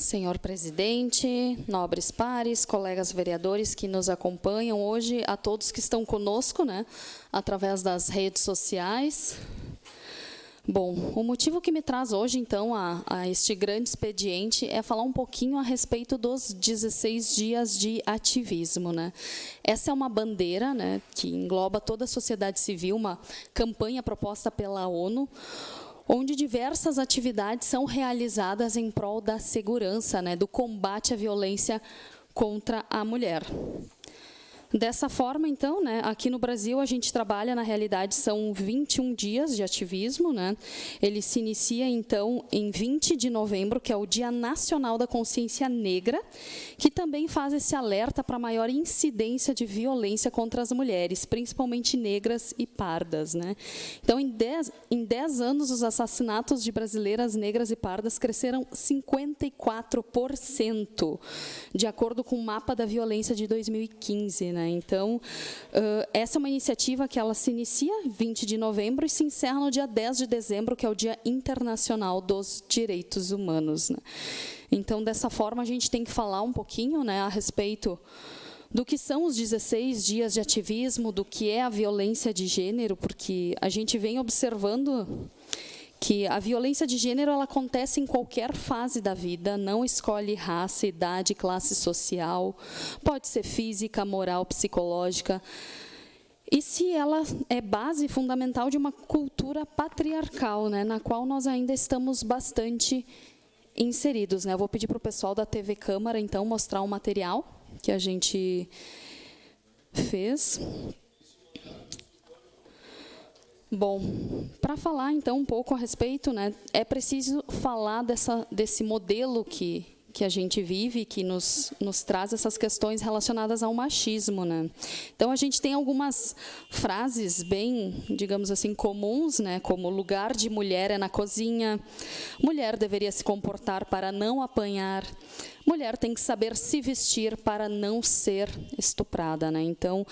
Senhor presidente, nobres pares, colegas vereadores que nos acompanham hoje, a todos que estão conosco, através das redes sociais. Bom, o motivo que me traz hoje, então, a este grande expediente é falar um pouquinho a respeito dos 16 dias de ativismo, Essa é uma bandeira, que engloba toda a sociedade civil, uma campanha proposta pela ONU, onde diversas atividades são realizadas em prol da segurança, do combate à violência contra a mulher. Dessa forma, então, aqui no Brasil, a gente trabalha, na realidade, são 21 dias de ativismo. Ele se inicia, então, em 20 de novembro, que é o Dia Nacional da Consciência Negra, que também faz esse alerta para a maior incidência de violência contra as mulheres, principalmente negras e pardas. Então, em 10 anos, os assassinatos de brasileiras negras e pardas cresceram 54%, de acordo com o mapa da violência de 2015. Então, essa é uma iniciativa que ela se inicia 20 de novembro e se encerra no dia 10 de dezembro, que é o Dia Internacional dos Direitos Humanos. Então, dessa forma, a gente tem que falar um pouquinho a respeito do que são os 16 dias de ativismo, do que é a violência de gênero, porque a gente vem observando que a violência de gênero ela acontece em qualquer fase da vida, não escolhe raça, idade, classe social, pode ser física, moral, psicológica. E se ela é base fundamental de uma cultura patriarcal, na qual nós ainda estamos bastante inseridos. Eu vou pedir para o pessoal da TV Câmara, então, mostrar um material que a gente fez. Bom, para falar, então, um pouco a respeito, é preciso falar desse modelo que a gente vive, que nos traz essas questões relacionadas ao machismo. Então, a gente tem algumas frases bem, digamos assim, comuns, como lugar de mulher é na cozinha, mulher deveria se comportar para não apanhar, mulher tem que saber se vestir para não ser estuprada. Então,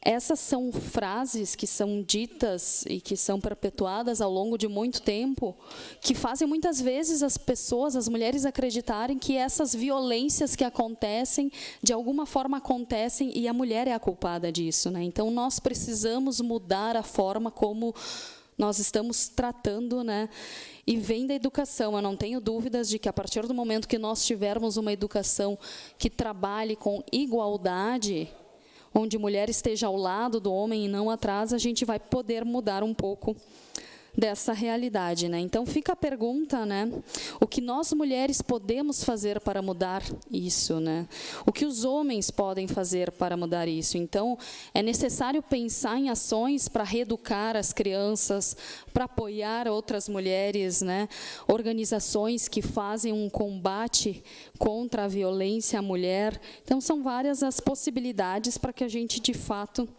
essas são frases que são ditas e que são perpetuadas ao longo de muito tempo, que fazem muitas vezes as pessoas, as mulheres, acreditarem que essas violências que acontecem, de alguma forma acontecem e a mulher é a culpada disso. Então, nós precisamos mudar a forma como nós estamos tratando, e vem da educação. Eu não tenho dúvidas de que, a partir do momento que nós tivermos uma educação que trabalhe com igualdade, onde mulher esteja ao lado do homem e não atrás, a gente vai poder mudar um pouco dessa realidade. Então, fica a pergunta, o que nós mulheres podemos fazer para mudar isso? O que os homens podem fazer para mudar isso? Então, é necessário pensar em ações para reeducar as crianças, para apoiar outras mulheres, organizações que fazem um combate contra a violência à mulher. Então, são várias as possibilidades para que a gente, de fato,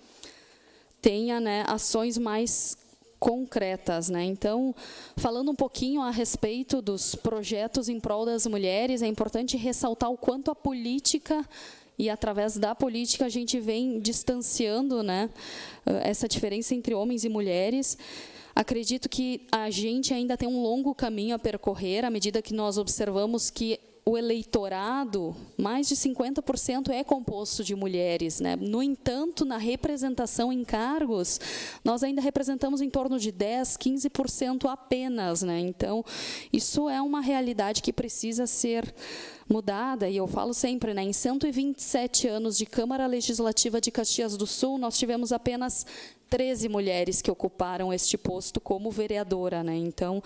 tenha ações mais concretas. Então, falando um pouquinho a respeito dos projetos em prol das mulheres, é importante ressaltar o quanto a política, e através da política a gente vem distanciando essa diferença entre homens e mulheres. Acredito que a gente ainda tem um longo caminho a percorrer, à medida que nós observamos que o eleitorado, mais de 50% é composto de mulheres. No entanto, na representação em cargos, nós ainda representamos em torno de 10%, 15% apenas. Então, isso é uma realidade que precisa ser mudada, e eu falo sempre, em 127 anos de Câmara Legislativa de Caxias do Sul, nós tivemos apenas 13 mulheres que ocuparam este posto como vereadora. Então,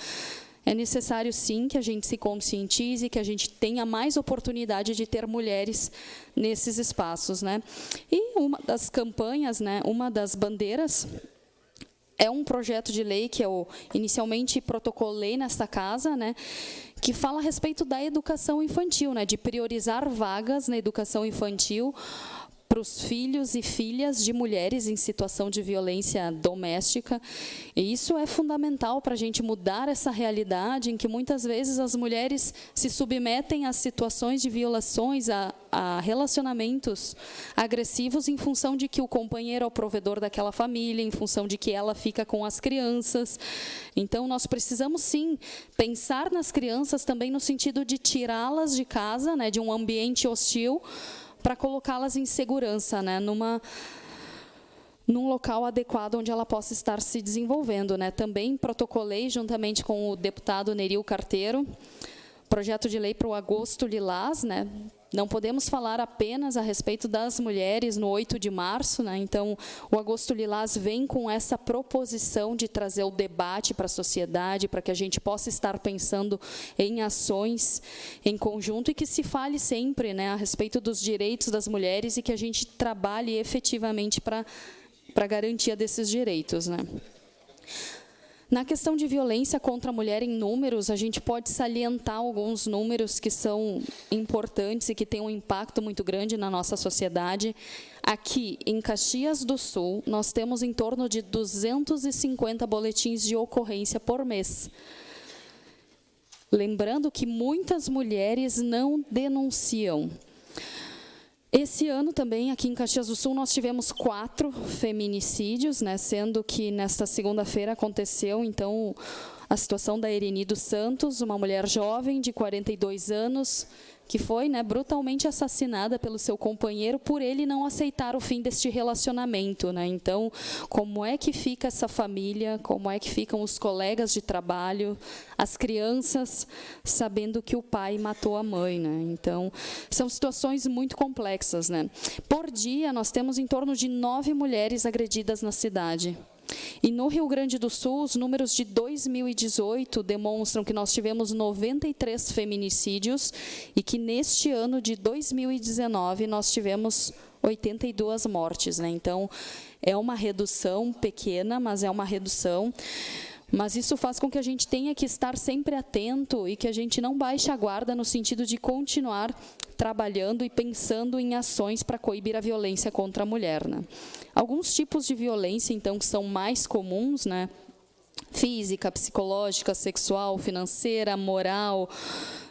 é necessário, sim, que a gente se conscientize, que a gente tenha mais oportunidade de ter mulheres nesses espaços. E uma das campanhas, uma das bandeiras, é um projeto de lei que eu inicialmente protocolei nesta casa, que fala a respeito da educação infantil, de priorizar vagas na educação infantil para os filhos e filhas de mulheres em situação de violência doméstica. E isso é fundamental para a gente mudar essa realidade em que muitas vezes as mulheres se submetem a situações de violações, a relacionamentos agressivos em função de que o companheiro é o provedor daquela família, em função de que ela fica com as crianças. Então, nós precisamos, sim, pensar nas crianças também no sentido de tirá-las de casa, né, de um ambiente hostil, para colocá-las em segurança, né, num local adequado onde ela possa estar se desenvolvendo, né. Também protocolei, juntamente com o deputado Neril Carteiro, projeto de lei para o Agosto Lilás, né. Não podemos falar apenas a respeito das mulheres no 8 de março, né? Então, o Agosto Lilás vem com essa proposição de trazer o debate para a sociedade, para que a gente possa estar pensando em ações em conjunto e que se fale sempre, né, a respeito dos direitos das mulheres e que a gente trabalhe efetivamente para a garantia desses direitos, né? Na questão de violência contra a mulher em números, a gente pode salientar alguns números que são importantes e que têm um impacto muito grande na nossa sociedade. Aqui, em Caxias do Sul, nós temos em torno de 250 boletins de ocorrência por mês. Lembrando que muitas mulheres não denunciam. Esse ano também, aqui em Caxias do Sul, nós tivemos 4 feminicídios, né, sendo que nesta segunda-feira aconteceu, então, a situação da Ereni dos Santos, uma mulher jovem de 42 anos, que foi, né, brutalmente assassinada pelo seu companheiro por ele não aceitar o fim deste relacionamento, né? Então, como é que fica essa família, como é que ficam os colegas de trabalho, as crianças, sabendo que o pai matou a mãe, né? Então, são situações muito complexas, né? Por dia, nós temos em torno de 9 mulheres agredidas na cidade. E no Rio Grande do Sul, os números de 2018 demonstram que nós tivemos 93 feminicídios e que neste ano de 2019 nós tivemos 82 mortes, né? Então, é uma redução pequena, mas é uma redução. Mas isso faz com que a gente tenha que estar sempre atento e que a gente não baixe a guarda no sentido de continuar trabalhando e pensando em ações para coibir a violência contra a mulher, né? Alguns tipos de violência, então, que são mais comuns, né? Física, psicológica, sexual, financeira, moral,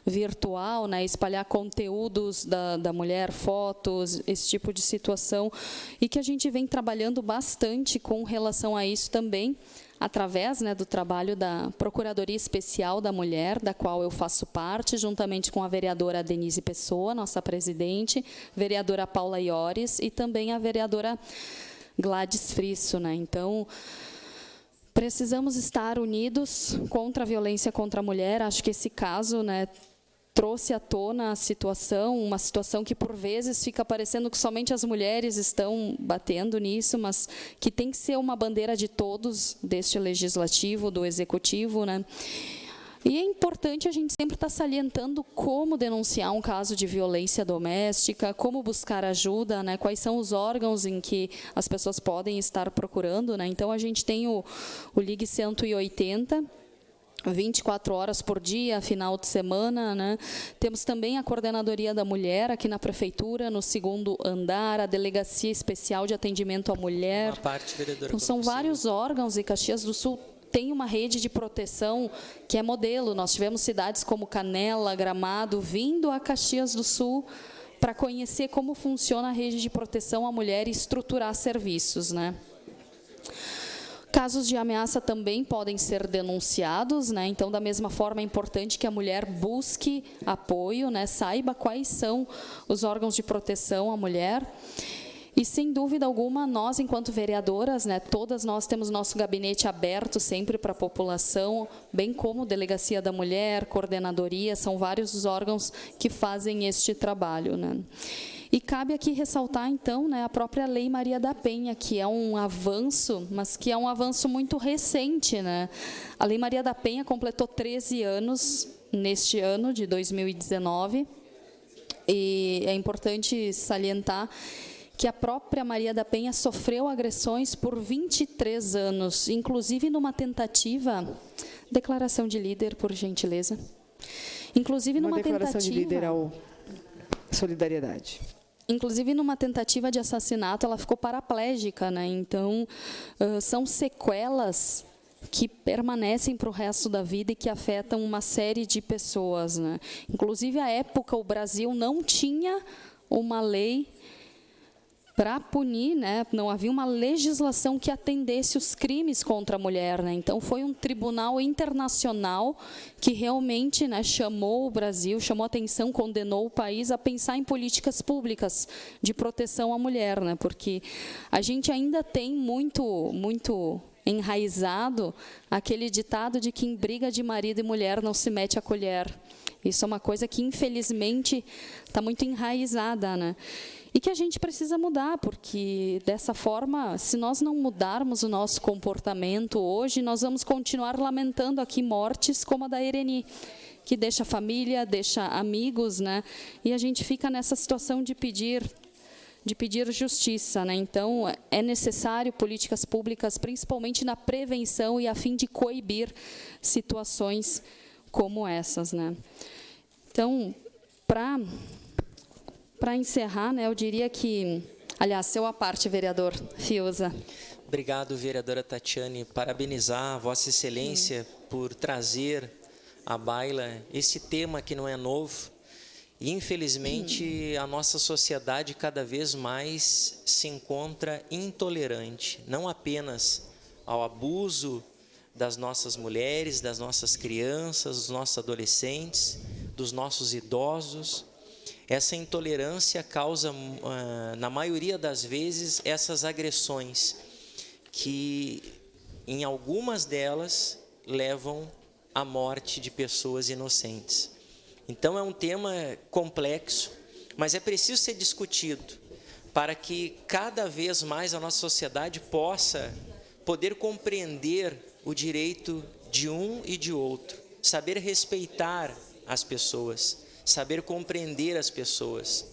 virtual, né? Espalhar conteúdos da mulher, fotos, esse tipo de situação. E que a gente vem trabalhando bastante com relação a isso também, através, né, do trabalho da Procuradoria Especial da Mulher, da qual eu faço parte, juntamente com a vereadora Denise Pessoa, nossa presidente, vereadora Paula Iores e também a vereadora Gladys Frisso, né? Então, precisamos estar unidos contra a violência contra a mulher. Acho que esse caso, né, trouxe à tona a situação, uma situação que por vezes fica parecendo que somente as mulheres estão batendo nisso, mas que tem que ser uma bandeira de todos, deste legislativo, do executivo, né? E é importante a gente sempre estar salientando como denunciar um caso de violência doméstica, como buscar ajuda, né? Quais são os órgãos em que as pessoas podem estar procurando, né? Então, a gente tem o Ligue 180, 24 horas por dia, final de semana, né? Temos também a Coordenadoria da Mulher aqui na Prefeitura, no 2º andar, a Delegacia Especial de Atendimento à Mulher. Então, são vários órgãos e Caxias do Sul tem uma rede de proteção que é modelo. Nós tivemos cidades como Canela, Gramado, vindo a Caxias do Sul para conhecer como funciona a rede de proteção à mulher e estruturar serviços, né? Casos de ameaça também podem ser denunciados, né? Então, da mesma forma, é importante que a mulher busque apoio, né? Saiba quais são os órgãos de proteção à mulher. E, sem dúvida alguma, nós, enquanto vereadoras, né, todas nós temos nosso gabinete aberto sempre para a população, bem como Delegacia da Mulher, Coordenadoria, são vários os órgãos que fazem este trabalho, né? E cabe aqui ressaltar, então, né, a própria Lei Maria da Penha, que é um avanço, mas que é um avanço muito recente, né? A Lei Maria da Penha completou 13 anos neste ano de 2019, e é importante salientar que a própria Maria da Penha sofreu agressões por 23 anos, inclusive numa tentativa... Declaração de líder, por gentileza. Inclusive numa declaração tentativa... de líder ao Solidariedade. inclusive numa tentativa de assassinato, ela ficou paraplégica, né? Então, são sequelas que permanecem para o resto da vida e que afetam uma série de pessoas, né? Inclusive, à época, o Brasil não tinha uma lei para punir, né? Não havia uma legislação que atendesse os crimes contra a mulher, né? Então, foi um tribunal internacional que realmente, né, chamou o Brasil, chamou a atenção, condenou o país a pensar em políticas públicas de proteção à mulher, né? Porque a gente ainda tem muito enraizado aquele ditado de que em briga de marido e mulher não se mete a colher. Isso é uma coisa que, infelizmente, está muito enraizada, né? E que a gente precisa mudar, porque, dessa forma, se nós não mudarmos o nosso comportamento hoje, nós vamos continuar lamentando aqui mortes como a da Ireni, que deixa família, deixa amigos, né? E a gente fica nessa situação de pedir justiça, né? Então, é necessário políticas públicas, principalmente na prevenção e a fim de coibir situações como essas, né? Então, para encerrar, né, eu diria que, aliás, seu à parte, vereador Fiuza. Obrigado, vereadora Tatiane. Parabenizar a Vossa Excelência por trazer à baila esse tema que não é novo. E, infelizmente, a nossa sociedade cada vez mais se encontra intolerante, não apenas ao abuso das nossas mulheres, das nossas crianças, dos nossos adolescentes, dos nossos idosos. Essa intolerância causa, na maioria das vezes, essas agressões, que, em algumas delas, levam à morte de pessoas inocentes. Então, é um tema complexo, mas é preciso ser discutido para que cada vez mais a nossa sociedade possa poder compreender o direito de um e de outro, saber respeitar as pessoas, saber compreender as pessoas.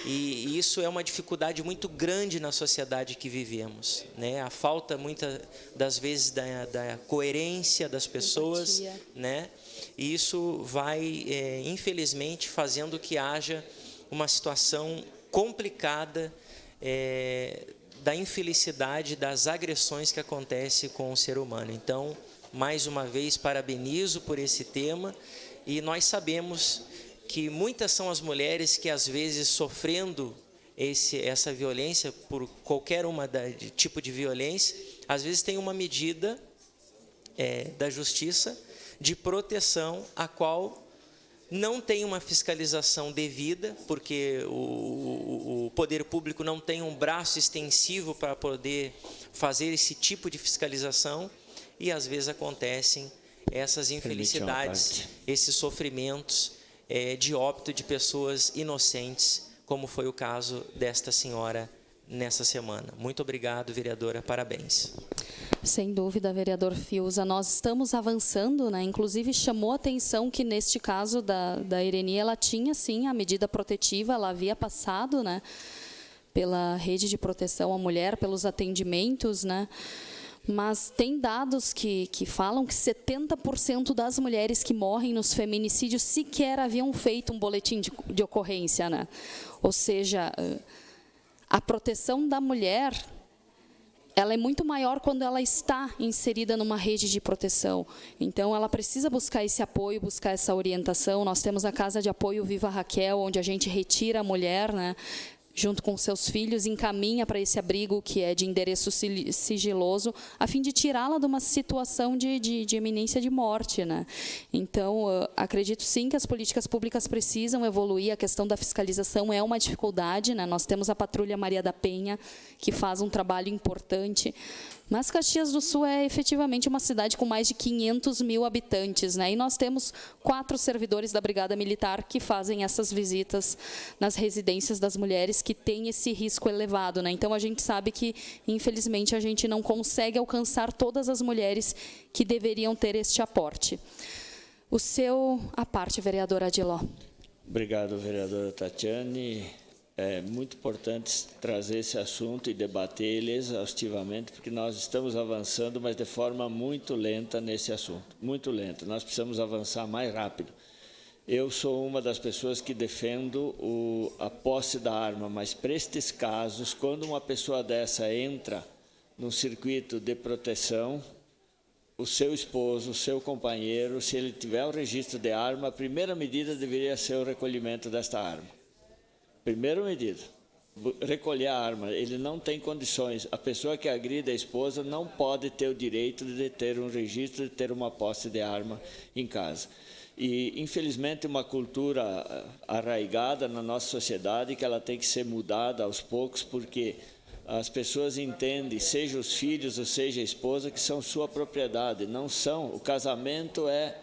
E isso é uma dificuldade muito grande na sociedade que vivemos, né? A falta, muitas das vezes, da coerência das pessoas, né? E isso vai, infelizmente, fazendo que haja uma situação complicada da infelicidade, das agressões que acontecem com o ser humano. Então, mais uma vez, parabenizo por esse tema, e nós sabemos que muitas são as mulheres que, às vezes, sofrendo essa violência, por qualquer tipo de violência, às vezes tem uma medida da justiça de proteção, a qual não tem uma fiscalização devida, porque o poder público não tem um braço extensivo para poder fazer esse tipo de fiscalização, e às vezes acontecem essas infelicidades, esses sofrimentos de óbito de pessoas inocentes, como foi o caso desta senhora nessa semana. Muito obrigado, vereadora, parabéns. Sem dúvida, vereador Fiuza, nós estamos avançando, né? Inclusive, chamou a atenção que, neste caso da Ireni, ela tinha, sim, a medida protetiva, ela havia passado, né, pela rede de proteção à mulher, pelos atendimentos, né? Mas tem dados que falam que 70% das mulheres que morrem nos feminicídios sequer haviam feito um boletim de ocorrência, né? Ou seja, a proteção da mulher, ela é muito maior quando ela está inserida numa rede de proteção. Então, ela precisa buscar esse apoio, buscar essa orientação. Nós temos a Casa de Apoio Viva Raquel, onde a gente retira a mulher, né, junto com seus filhos, encaminha para esse abrigo que é de endereço sigiloso, a fim de tirá-la de uma situação de iminência de morte, né? Então, acredito sim que as políticas públicas precisam evoluir, a questão da fiscalização é uma dificuldade, né? Nós temos a Patrulha Maria da Penha, que faz um trabalho importante, mas Caxias do Sul é efetivamente uma cidade com mais de 500 mil habitantes, né? E nós temos 4 servidores da Brigada Militar que fazem essas visitas nas residências das mulheres que têm esse risco elevado, né? Então, a gente sabe que, infelizmente, a gente não consegue alcançar todas as mulheres que deveriam ter este aporte. O seu à parte, vereador Adiló. Obrigado, vereadora Tatiane. É muito importante trazer esse assunto e debater ele exaustivamente, porque nós estamos avançando, mas de forma muito lenta nesse assunto, muito lenta. Nós precisamos avançar mais rápido. Eu sou uma das pessoas que defendo a posse da arma, mas para estes casos, quando uma pessoa dessa entra num circuito de proteção, o seu esposo, o seu companheiro, se ele tiver o registro de arma, a primeira medida deveria ser o recolhimento desta arma. Primeira medida, recolher a arma. Ele não tem condições. A pessoa que agride a esposa não pode ter o direito de ter um registro, de ter uma posse de arma em casa. E, infelizmente, uma cultura arraigada na nossa sociedade que ela tem que ser mudada aos poucos, porque as pessoas entendem, seja os filhos ou seja a esposa, que são sua propriedade. Não são. O casamento é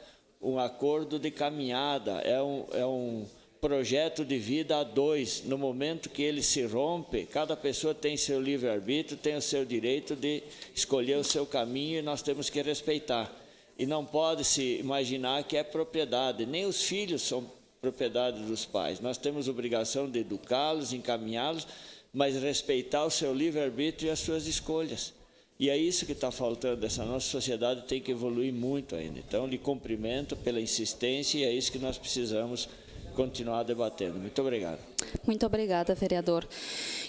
um acordo de caminhada, é um projeto de vida a dois. No momento que ele se rompe, cada pessoa tem seu livre-arbítrio, tem o seu direito de escolher o seu caminho e nós temos que respeitar. E não pode se imaginar que é propriedade, nem os filhos são propriedade dos pais. Nós temos obrigação de educá-los, encaminhá-los, mas respeitar o seu livre-arbítrio e as suas escolhas. E é isso que está faltando. Essa nossa sociedade tem que evoluir muito ainda. Então, lhe cumprimento pela insistência e é isso que nós precisamos continuar debatendo. Muito obrigado. Muito obrigada, vereador.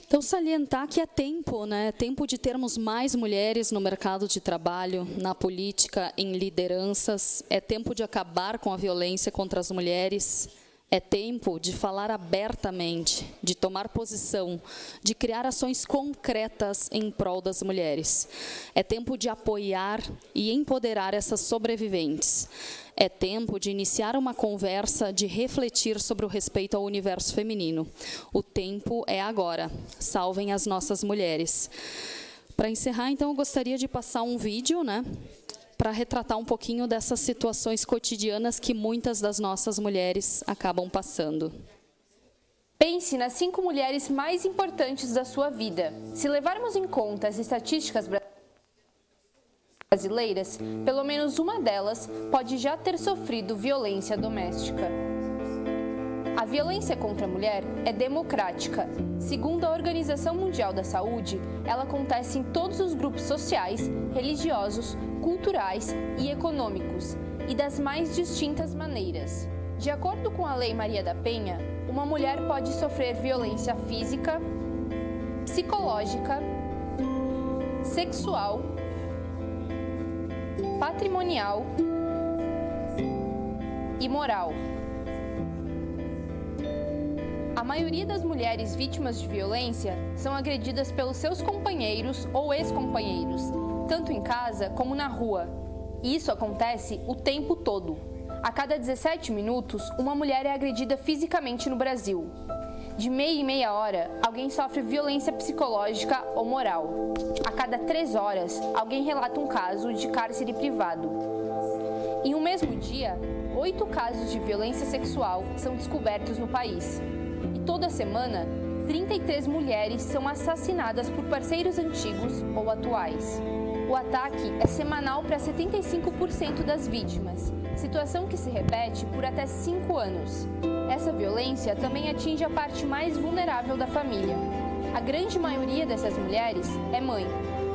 Então, salientar que é tempo, né? É tempo de termos mais mulheres no mercado de trabalho, na política, em lideranças. É tempo de acabar com a violência contra as mulheres. É tempo de falar abertamente, de tomar posição, de criar ações concretas em prol das mulheres. É tempo de apoiar e empoderar essas sobreviventes. É tempo de iniciar uma conversa, de refletir sobre o respeito ao universo feminino. O tempo é agora. Salvem as nossas mulheres. Para encerrar, então, eu gostaria de passar um vídeo, né, para retratar um pouquinho dessas situações cotidianas que muitas das nossas mulheres acabam passando. Pense nas 5 mulheres mais importantes da sua vida. Se levarmos em conta as estatísticas brasileiras, pelo menos uma delas pode já ter sofrido violência doméstica. A violência contra a mulher é democrática. Segundo a Organização Mundial da Saúde, ela acontece em todos os grupos sociais, religiosos, culturais e econômicos, e das mais distintas maneiras. De acordo com a Lei Maria da Penha, uma mulher pode sofrer violência física, psicológica, sexual, patrimonial e moral. A maioria das mulheres vítimas de violência são agredidas pelos seus companheiros ou ex-companheiros, tanto em casa como na rua. E isso acontece o tempo todo. A cada 17 minutos, uma mulher é agredida fisicamente no Brasil. De meia em meia hora, alguém sofre violência psicológica ou moral. A cada 3 horas, alguém relata um caso de cárcere privado. Em um mesmo dia, 8 casos de violência sexual são descobertos no país. E toda semana, 33 mulheres são assassinadas por parceiros antigos ou atuais. O ataque é semanal para 75% das vítimas, situação que se repete por até 5 anos. Essa violência também atinge a parte mais vulnerável da família. A grande maioria dessas mulheres é mãe,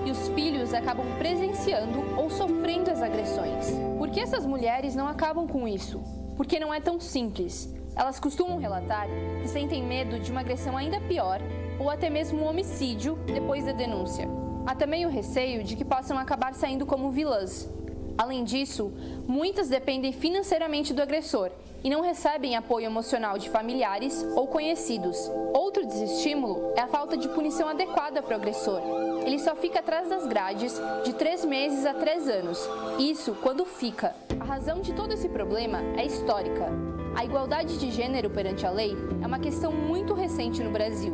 e os filhos acabam presenciando ou sofrendo as agressões. Por que essas mulheres não acabam com isso? Porque não é tão simples. Elas costumam relatar que sentem medo de uma agressão ainda pior ou até mesmo um homicídio depois da denúncia. Há também o receio de que possam acabar saindo como vilãs. Além disso, muitas dependem financeiramente do agressor e não recebem apoio emocional de familiares ou conhecidos. Outro desestímulo é a falta de punição adequada para o agressor. Ele só fica atrás das grades de 3 meses a 3 anos. Isso quando fica. A razão de todo esse problema é histórica. A igualdade de gênero perante a lei é uma questão muito recente no Brasil.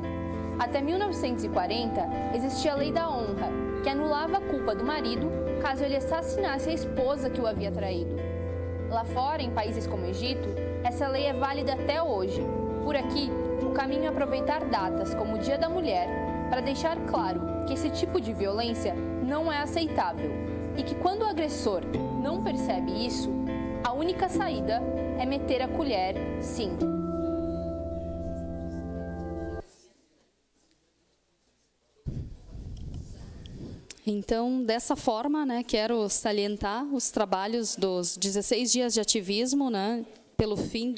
Até 1940, existia a Lei da Honra, que anulava a culpa do marido caso ele assassinasse a esposa que o havia traído. Lá fora, em países como o Egito, essa lei é válida até hoje. Por aqui, o caminho é aproveitar datas como o Dia da Mulher para deixar claro que esse tipo de violência não é aceitável e que quando o agressor não percebe isso, a única saída é meter a colher, sim. Então, dessa forma, né, quero salientar os trabalhos dos 16 dias de ativismo, né, pelo fim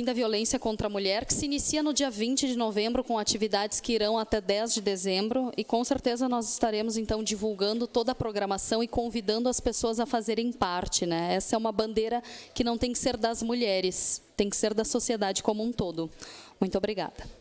da violência contra a mulher, que se inicia no dia 20 de novembro, com atividades que irão até 10 de dezembro, e com certeza nós estaremos, então, divulgando toda a programação e convidando as pessoas a fazerem parte, né? Essa é uma bandeira que não tem que ser das mulheres, tem que ser da sociedade como um todo. Muito obrigada.